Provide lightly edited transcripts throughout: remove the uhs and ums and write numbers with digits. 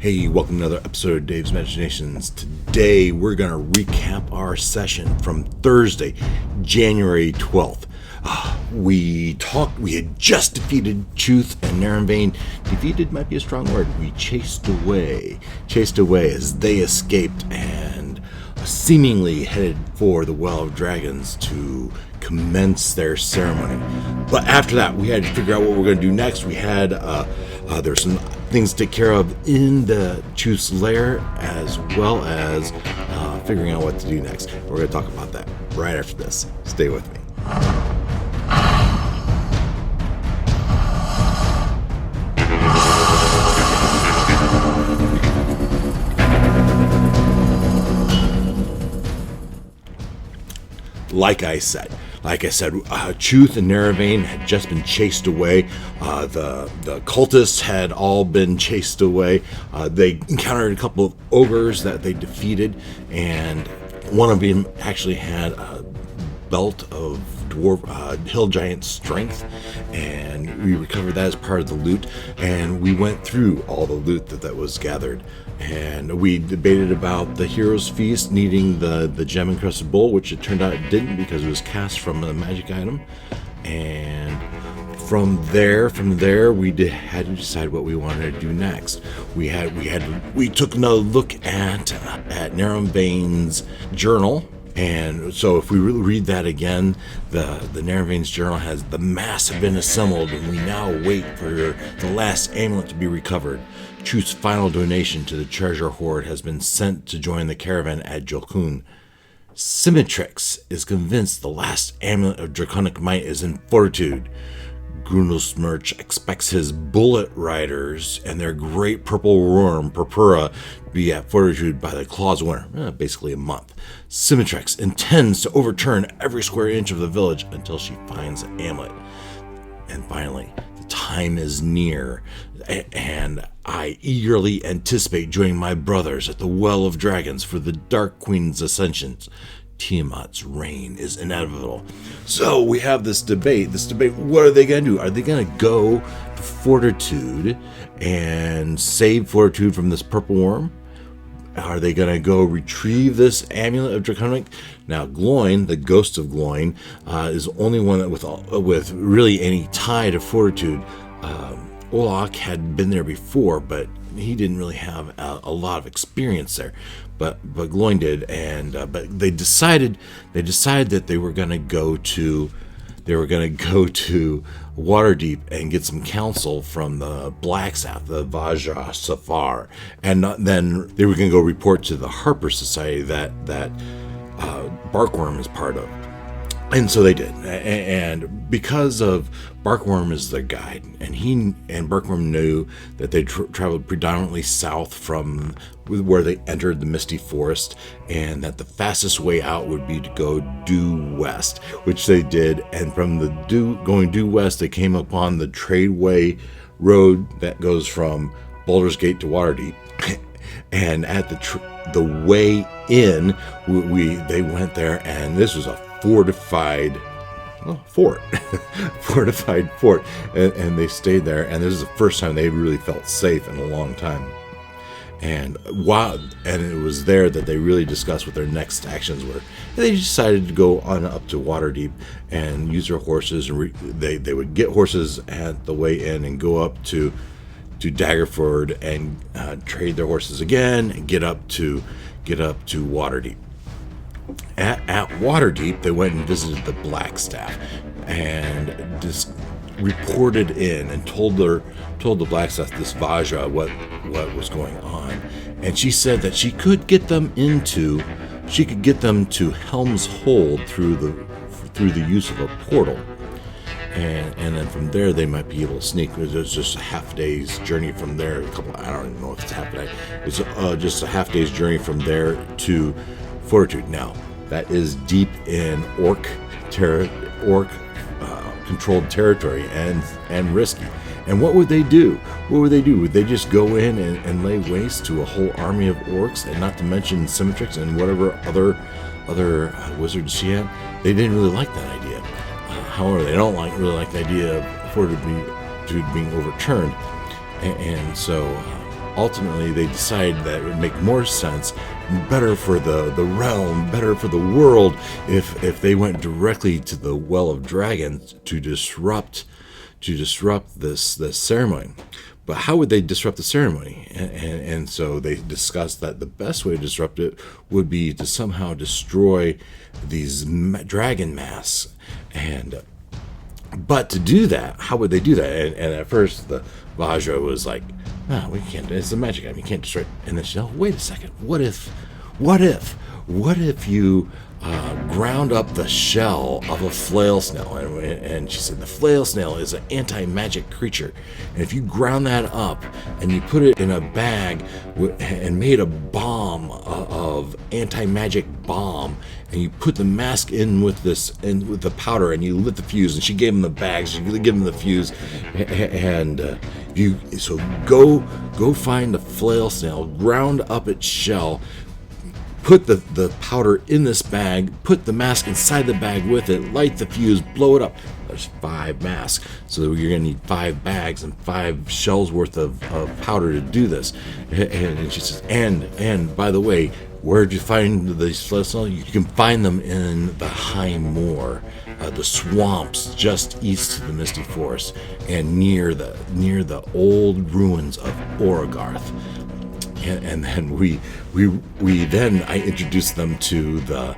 Hey, welcome to another episode of Dave's Imaginations. Today we're going to recap our session from Thursday, January 12th. We had just defeated Chuth and Narenvain. Defeated might be a strong word. We chased away as they escaped and seemingly headed for the Well of Dragons to commence their ceremony. But after that, we had to figure out what we're going to do next. We had there's some things to take care of in the Chuth's lair, as well as figuring out what to do next. We're going to talk about that right after this. Stay with me. Like I said, Chuth and Narenvain had just been chased away. The cultists had all been chased away. They encountered a couple of ogres that they defeated, and one of them actually had a belt of dwarf hill giant strength, and we recovered that as part of the loot. And we went through all the loot that was gathered, and we debated about the hero's feast needing the gem encrusted bowl, which it turned out it didn't because it was cast from a magic item. And from there we had to decide what we wanted to do next. We took another look at Narenvain's journal. And so if we really read that again, the Narenvain's journal has the mass have been assembled, and we now wait for the last amulet to be recovered. Chuth's final donation to the treasure hoard has been sent to join the caravan at Jolkun. Symmetrix is convinced the last amulet of draconic might is in Fortitude. Grunelsmirch expects his bullet riders and their great purple worm, Purpura, to be at Fortitude by the Claw's winter, basically a month. Symmetrix intends to overturn every square inch of the village until she finds an amulet. And finally, the time is near, and I eagerly anticipate joining my brothers at the Well of Dragons for the Dark Queen's Ascension. Tiamat's reign is inevitable. So we have this debate. What are they going to do? Are they going to go to Fortitude and save Fortitude from this purple worm? Are they going to go retrieve this amulet of draconic? Now, Gloin, the ghost of Gloin, is the only one that with really any tie to Fortitude. Olak had been there before, but he didn't really have a lot of experience there. But Gloin did, and but they decided that they were going to go to Waterdeep and get some counsel from the Blackstaff, the Vajra Safar, and then they were going to go report to the Harper Society that Barkworm is part of. And so they did, and because of Barkworm is their guide, and Barkworm knew that they traveled predominantly south from where they entered the Misty Forest, and that the fastest way out would be to go due west, which they did. And from going due west, they came upon the Tradeway Road that goes from Baldur's Gate to Waterdeep, and at the way in, they went there, and this was a fortified fort, and they stayed there, and this is the first time they really felt safe in a long time. And it was there that they really discussed what their next actions were. And they decided to go on up to Waterdeep and use their horses, and they would get horses at the way in and go up to Daggerford and trade their horses again and get up to Waterdeep. At Waterdeep, they went and visited the Blackstaff and just reported in and told the Blackstaff, this Vajra, what was going on. And she said that she could get them to Helm's Hold through the use of a portal. And then from there they might be able to sneak. There's just a half day's journey from there. I don't even know if it's half a day. It's just a half day's journey from there to Fortitude. Now, that is deep in orc controlled territory and risky. And what would they do? Would they just go in and lay waste to a whole army of orcs, and not to mention Symmetrix and whatever other wizards she had? They didn't really like that idea. However, they don't really like the idea of Fortitude being overturned. And so ultimately they decided that it would make more sense, better for the realm, better for the world, if they went directly to the Well of Dragons to disrupt this ceremony. But how would they disrupt the ceremony? And so they discussed that the best way to disrupt it would be to somehow destroy these dragon masks. But to do that, how would they do that? And at first, the Vajra was like, "No, we can't. It's a magic item. You can't destroy it." And then she said, "Wait a second. What if you ground up the shell of a flail snail?" And she said the flail snail is an anti-magic creature, and if you ground that up and you put it in a bag and made a bomb of anti-magic bomb, and you put the mask in with the powder, and you lit the fuse, and she gave him the bags, she gave him the fuse, and go find the flail snail, ground up its shell, put the powder in this bag, put the mask inside the bag with it, light the fuse, blow it up. There's 5 masks, so you're going to need 5 bags and 5 shells worth of powder to do this. And she says, and by the way, where'd you find these flail snails? You can find them in the High Moor, the swamps just east of the Misty Forest, and near the old ruins of Oragarth. And then I introduced them to the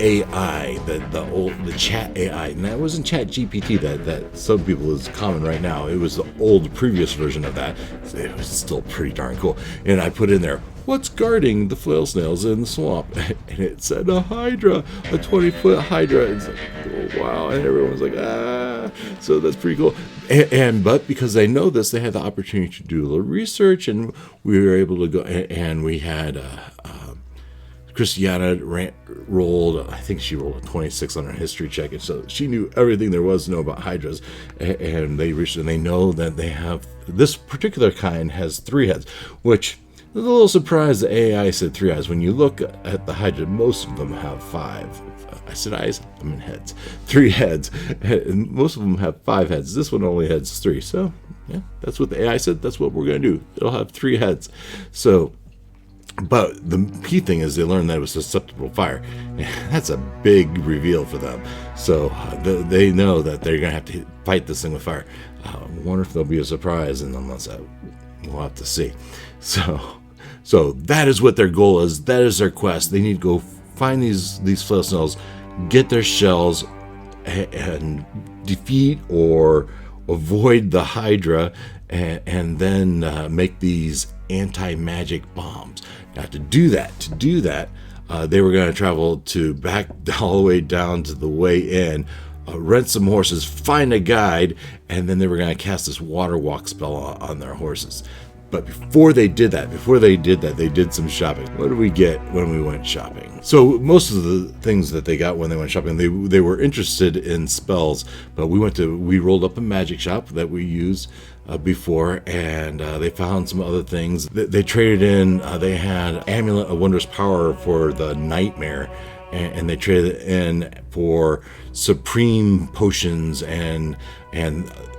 AI, the chat AI, and that wasn't Chat GPT that some people is common right now. It was the old previous version of that. It was still pretty darn cool. And I put in there, "What's guarding the flail snails in the swamp?" And it said a hydra, a 20-foot hydra. It's like, oh, wow, and everyone was like, ah. So that's pretty cool. But because they know this, they had the opportunity to do a little research, and we were able to go, and we had Christiana rolled, I think she rolled a 26 on her history check, and so she knew everything there was to know about hydras. And they reached, and they know that they have, this particular kind has 3 heads, which I was a little surprised the AI said 3 eyes. When you look at the hydra, most of them have 5. I said eyes, I mean heads. 3 heads. And most of them have 5 heads. This one only has 3. So, yeah, that's what the AI said. That's what we're going to do. It'll have 3 heads. So, but the key thing is they learned that it was susceptible to fire. That's a big reveal for them. So they know that they're going to have to fight this thing with fire. I wonder if there'll be a surprise, and unless we'll have to see. So that is what their goal is. That is their quest. They need to go find these flail snails, get their shells, and defeat or avoid the Hydra, and then make these anti-magic bombs. Now to do that, they were going to travel back all the way down to the way in, rent some horses, find a guide, and then they were going to cast this water walk spell on their horses. But before they did that, they did some shopping. What did we get when we went shopping? So most of the things that they got when they went shopping, they were interested in spells, but we rolled up a magic shop that we used before, and they found some other things. They traded in, they had Amulet of Wondrous Power for the Nightmare, and they traded in for Supreme Potions, and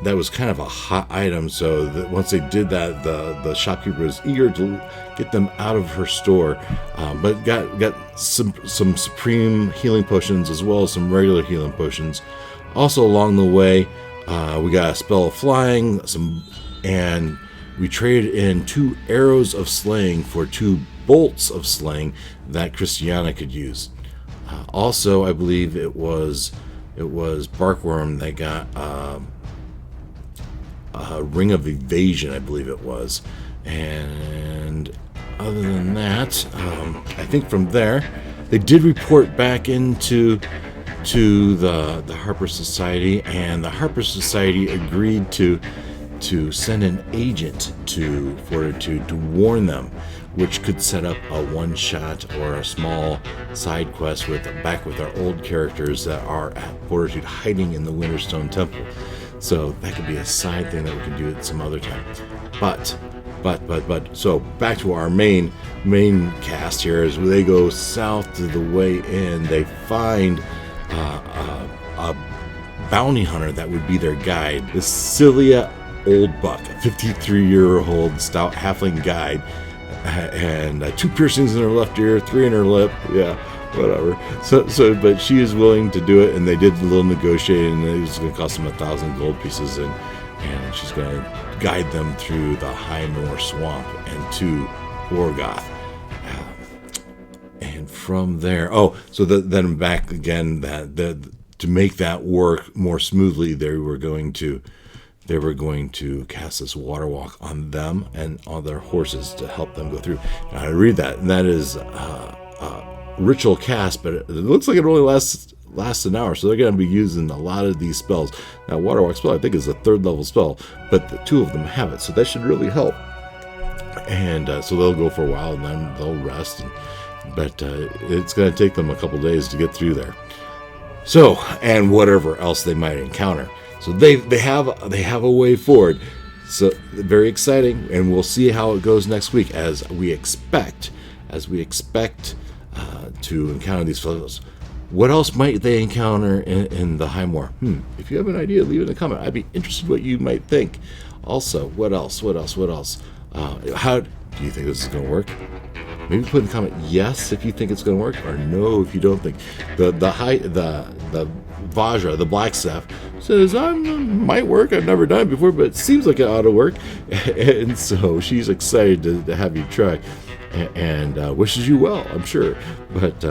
that was kind of a hot item, so that once they did that, the shopkeeper was eager to get them out of her store, but got some Supreme Healing Potions as well as some regular healing potions. Also along the way, we got a spell of flying, and we traded in 2 arrows of slaying for 2 bolts of slaying that Christiana could use. Also, I believe it was Barkworm that got a Ring of Evasion, I believe it was. And other than that, I think from there, they did report back into the Harper Society, and the Harper Society agreed to send an agent to Fortitude to warn them, which could set up a one-shot or a small side quest back with our old characters that are at Fortitude hiding in the Winterstone Temple. So that could be a side thing that we can do at some other time. But so back to our main cast here, as they go south to the way in, they find a bounty hunter that would be their guide. This Cilia old buck, a 53-year-old stout halfling guide, and 2 piercings in her left ear, 3 in her lip. Yeah, whatever. But she is willing to do it, and they did a little negotiating, and it was going to cost them 1,000 gold pieces, and she's going to guide them through the Highmoor Swamp and to Orgoth. And from there, then back again, to make that work more smoothly, they were going to cast this water walk on them and on their horses to help them go through. Now, I read that, and that is ritual cast, but it looks like it only lasts an hour, so they're going to be using a lot of these spells. Now, water walk spell, I think, is a 3rd level spell, but the 2 of them have it, so that should really help. And so they'll go for a while, and then they'll rest. But it's going to take them a couple days to get through there. So, and whatever else they might encounter. So they have a way forward. So very exciting, and we'll see how it goes next week as we expect to encounter these fellows. What else might they encounter in the Highmoor? If you have an idea, leave it in a comment. I'd be interested what you might think. Also, what else? How do you think this is going to work? Maybe put in the comment yes if you think it's going to work, or no if you don't think. The Vajra, the black staff, says might work. I've never done it before, but it seems like it ought to work. And so she's excited to have you try, and wishes you well, I'm sure. But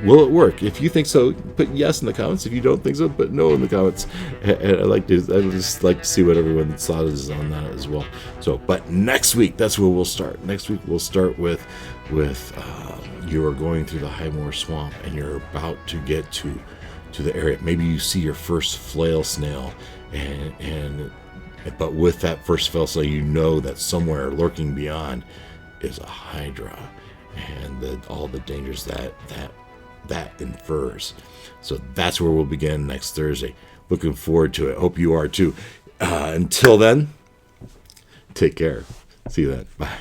will it work? If you think so, put yes in the comments. If you don't think so, put no in the comments. And I just like to see what everyone's thought is on that as well. So, but next week, that's where we'll start. Next week we'll start with you are going through the Highmoor Swamp, and you're about to get to the area. Maybe you see your first flail snail, but with that first flail snail, you know that somewhere lurking beyond is a hydra, and all the dangers that infers. So that's where we'll begin next Thursday. Looking forward to it. Hope you are too. Until then, take care. See you then. Bye.